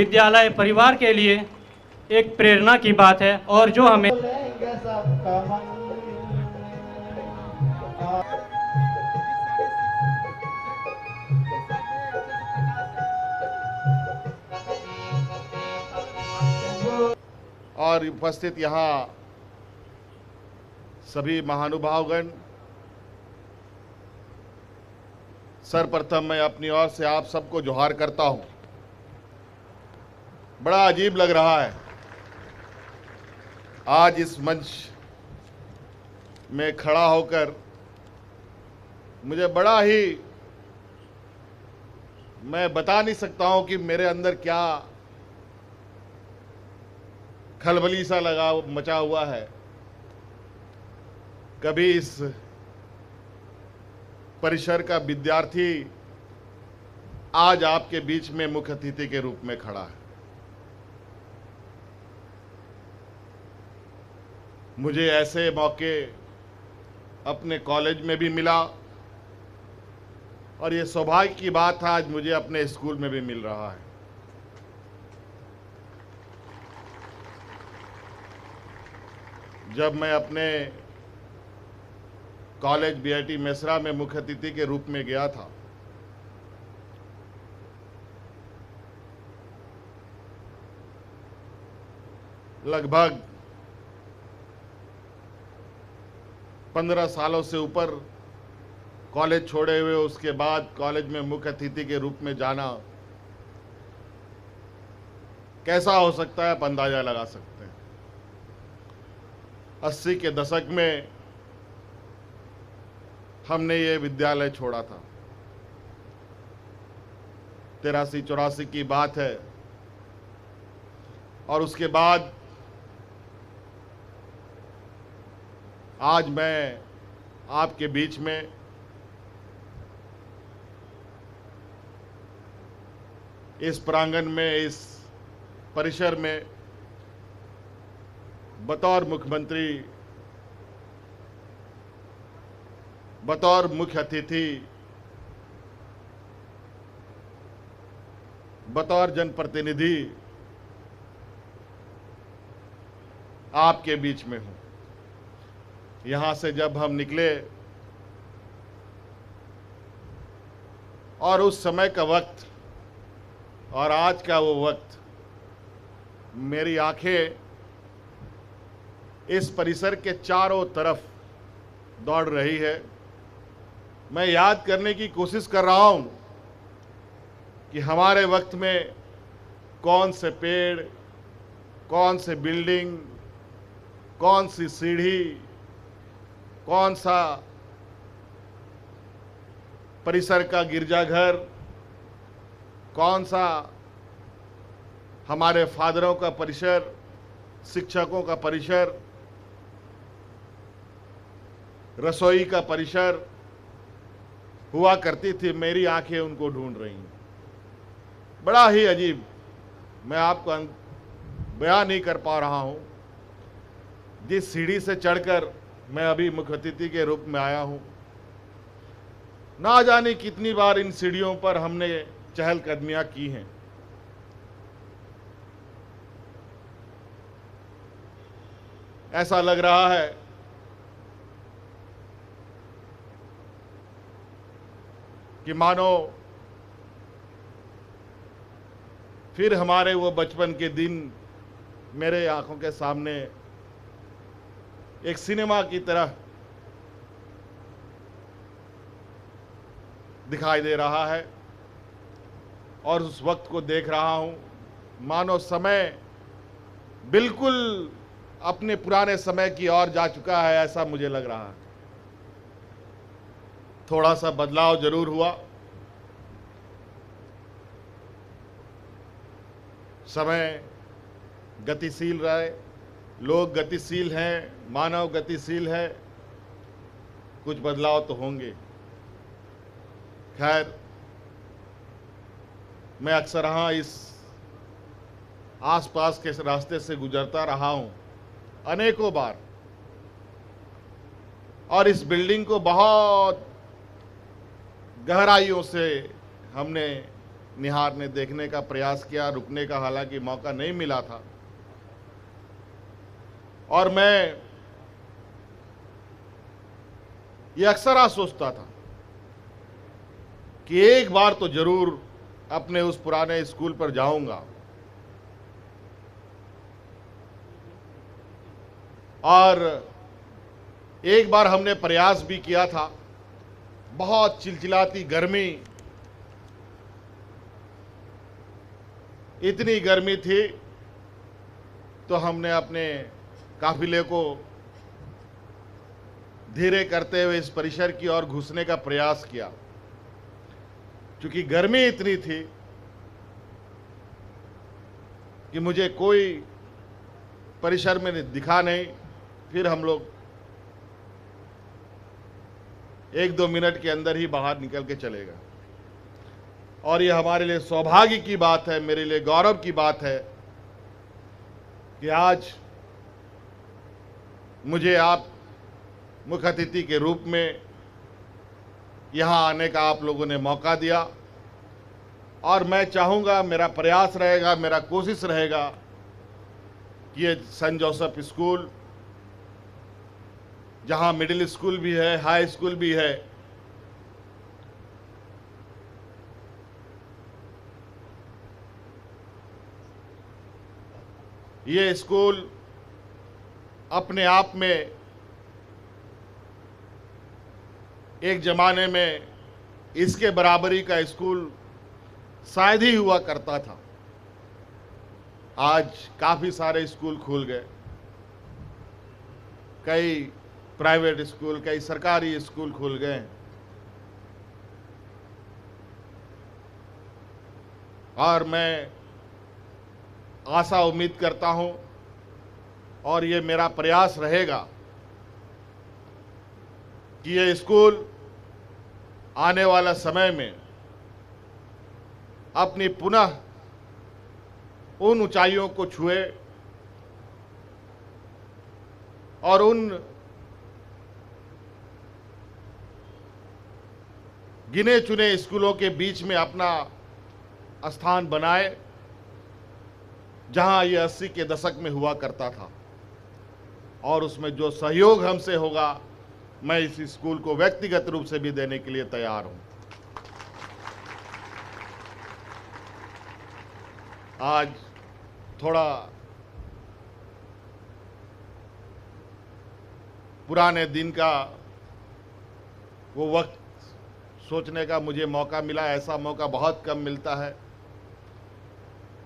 विद्यालय परिवार के लिए एक प्रेरणा की बात है और जो हमें और उपस्थित यहाँ सभी महानुभावगण, सर्वप्रथम मैं अपनी ओर से आप सबको जोहार करता हूं। बड़ा अजीब लग रहा है आज इस मंच में खड़ा होकर। मुझे बड़ा ही, मैं बता नहीं सकता हूं कि मेरे अंदर क्या खलबली सा मचा हुआ है। कभी इस परिसर का विद्यार्थी आज आपके बीच में मुख्य अतिथि के रूप में खड़ा है। मुझे ऐसे मौके अपने कॉलेज में भी मिला और ये सौभाग्य की बात है आज मुझे अपने स्कूल में भी मिल रहा है। जब मैं अपने कॉलेज बीआईटी मेसरा में मुख्य अतिथि के रूप में गया था, लगभग 15 सालों से ऊपर कॉलेज छोड़े हुए, उसके बाद कॉलेज में मुख्य अतिथि के रूप में जाना कैसा हो सकता है आप अंदाजा लगा सकते हैं। 80 के दशक में हमने ये विद्यालय छोड़ा था। 83-84 की बात है और उसके बाद आज मैं आपके बीच में इस प्रांगण में, इस परिसर में बतौर मुख्यमंत्री, बतौर मुख्य अतिथि, बतौर जनप्रतिनिधि आपके बीच में हूं। यहां से जब हम निकले और उस समय का वक्त और आज का वो वक्त, मेरी आंखें इस परिसर के चारों तरफ दौड़ रही है। मैं याद करने की कोशिश कर रहा हूं कि हमारे वक्त में कौन से पेड़, कौन से बिल्डिंग, कौन सी सीढ़ी, कौन सा परिसर का गिरजाघर, कौन सा हमारे फादरों का परिसर, शिक्षकों का परिसर, रसोई का परिसर हुआ करती थी। मेरी आंखें उनको ढूंढ रही हैं। बड़ा ही अजीब, मैं आपको बयान नहीं कर पा रहा हूं। जिस सीढ़ी से चढ़कर मैं अभी मुख्य अतिथि के रूप में आया हूं, ना जाने कितनी बार इन सीढ़ियों पर हमने चहलकदमियां की हैं। ऐसा लग रहा है कि मानो फिर हमारे वो बचपन के दिन मेरे आंखों के सामने एक सिनेमा की तरह दिखाई दे रहा है और उस वक्त को देख रहा हूं। मानो समय बिल्कुल अपने पुराने समय की ओर जा चुका है, ऐसा मुझे लग रहा है। थोड़ा सा बदलाव जरूर हुआ। समय गतिशील रहे, लोग गतिशील हैं, मानव गतिशील है, कुछ बदलाव तो होंगे। खैर, मैं अक्सर यहाँ इस आसपास के रास्ते से गुजरता रहा हूँ अनेकों बार, और इस बिल्डिंग को बहुत गहराइयों से हमने निहारने देखने का प्रयास किया, रुकने का हालांकि मौका नहीं मिला था। और मैं ये अक्सर आज सोचता था कि एक बार तो जरूर अपने उस पुराने स्कूल पर जाऊंगा और एक बार हमने प्रयास भी किया था। बहुत चिलचिलाती गर्मी, इतनी गर्मी थी तो हमने अपने काफिले को धीरे करते हुए इस परिसर की ओर घुसने का प्रयास किया। क्योंकि गर्मी इतनी थी कि मुझे कोई परिसर में दिखा नहीं। फिर हम लोग 1-2 मिनट के अंदर ही बाहर निकल के चले गए। और ये हमारे लिए सौभाग्य की बात है, मेरे लिए गौरव की बात है कि आज मुझे आप मुख्य अतिथि के रूप में यहाँ आने का आप लोगों ने मौका दिया। और मैं चाहूँगा, मेरा प्रयास रहेगा, मेरा कोशिश रहेगा कि ये सेंट जोसेफ स्कूल, जहाँ मिडिल स्कूल भी है, हाई स्कूल भी है, ये स्कूल अपने आप में एक जमाने में इसके बराबरी का स्कूल शायद ही हुआ करता था। आज काफी सारे स्कूल खुल गए, कई प्राइवेट स्कूल, कई सरकारी स्कूल खुल गए। और मैं आशा उम्मीद करता हूं और ये मेरा प्रयास रहेगा कि ये स्कूल आने वाला समय में अपनी पुनः उन ऊंचाइयों को छुए और उन गिने चुने स्कूलों के बीच में अपना स्थान बनाए, जहां ये 80 के दशक में हुआ करता था। और उसमें जो सहयोग हमसे होगा, मैं इस स्कूल को व्यक्तिगत रूप से भी देने के लिए तैयार हूं। आज थोड़ा पुराने दिन का वो वक्त सोचने का मुझे मौका मिला। ऐसा मौका बहुत कम मिलता है।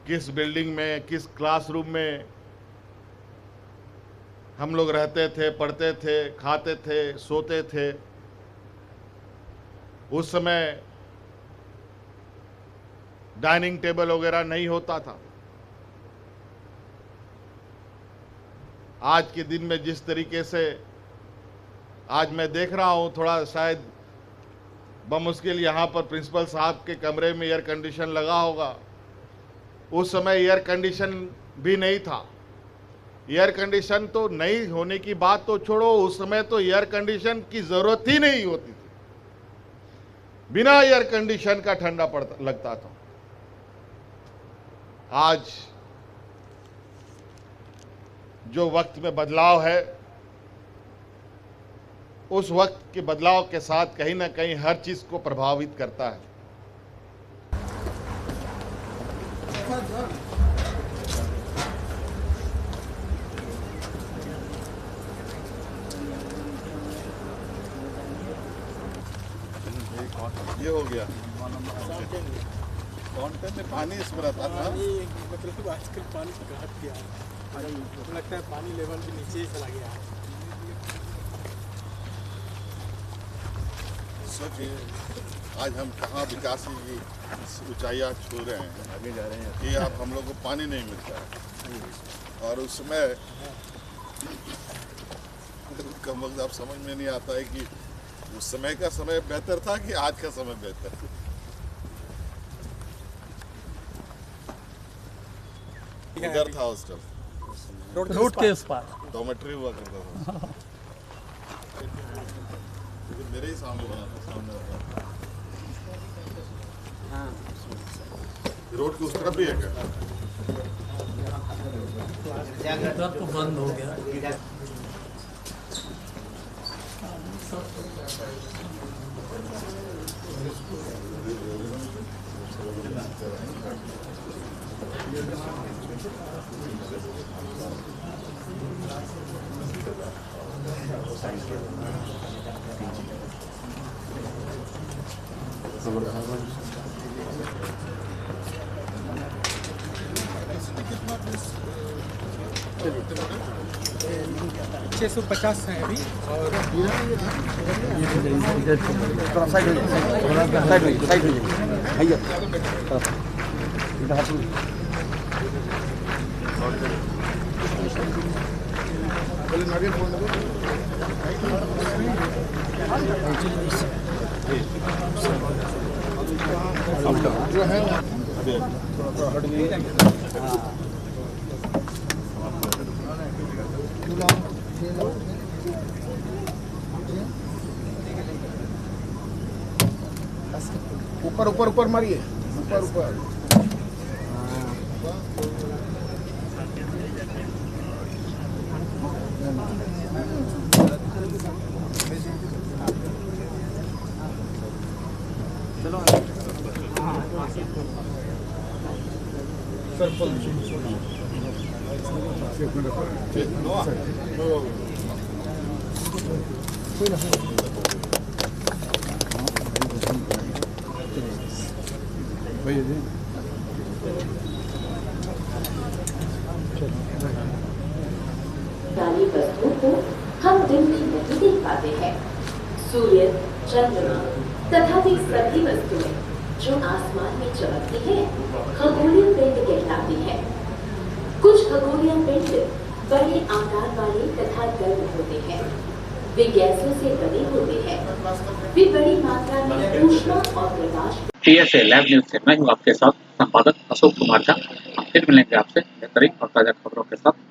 किस बिल्डिंग में, किस क्लासरूम में हम लोग रहते थे, पढ़ते थे, खाते थे, सोते थे। उस समय डाइनिंग टेबल वगैरह नहीं होता था। आज के दिन में जिस तरीके से आज मैं देख रहा हूं, थोड़ा शायद बमुश्किल यहाँ पर प्रिंसिपल साहब के कमरे में एयर कंडीशन लगा होगा। उस समय एयर कंडीशन भी नहीं था। एयर कंडीशन तो नहीं होने की बात तो छोड़ो, उस समय तो एयर कंडीशन की जरूरत ही नहीं होती थी। बिना एयर कंडीशन का ठंडा पड़ता लगता था। आज जो वक्त में बदलाव है, उस वक्त के बदलाव के साथ कहीं ना कहीं हर चीज को प्रभावित करता है। ये हो गया फाउंटेन में पानी इसमें रहता था। मतलब आजकल पानी घट गया है, लगता है पानी लेवल भी नीचे ही चला गया है। आज हम कहाँ विकास की ऊंचाइयाँ छू रहे हैं, आगे जा रहे हैं कि आप हम लोग को पानी नहीं मिलता है। और उस समय कम वक्त आप समझ में नहीं आता है कि उस समय का समय बेहतर था कि आज का समय बेहतर है। इधर था हॉस्टल, रोड के उस पार डॉर्मेट्री हुआ करता था। मेरे ही सामने बना था, सामने वाला। रोड के उस तरफ भी है क्या? इधर तो बंद हो गया। छः 650 है अभी और जो है ऊपर ऊपर ऊपर मारिए, ऊपर ऊपर। सारी वस्तुओं को हम दिन में नहीं देख पाते हैं। सूर्य, चंद्रमा तथा वे सभी वस्तुएं जो आसमान में चमकती हैं, खगोलीय पिंड कहलाती हैं। कुछ खगोलीय पिंड बड़े आकार वाले तथा गर्म होते हैं। वे गैसों से बने होते हैं। वे बड़ी मात्रा में ऊष्मा और प्रकाश। TSA लैब न्यूज से मैं हूँ आपके साथ संपादक अशोक कुमार झा। हम फिर मिलेंगे आपसे बेहतरीन और ताजा खबरों के साथ।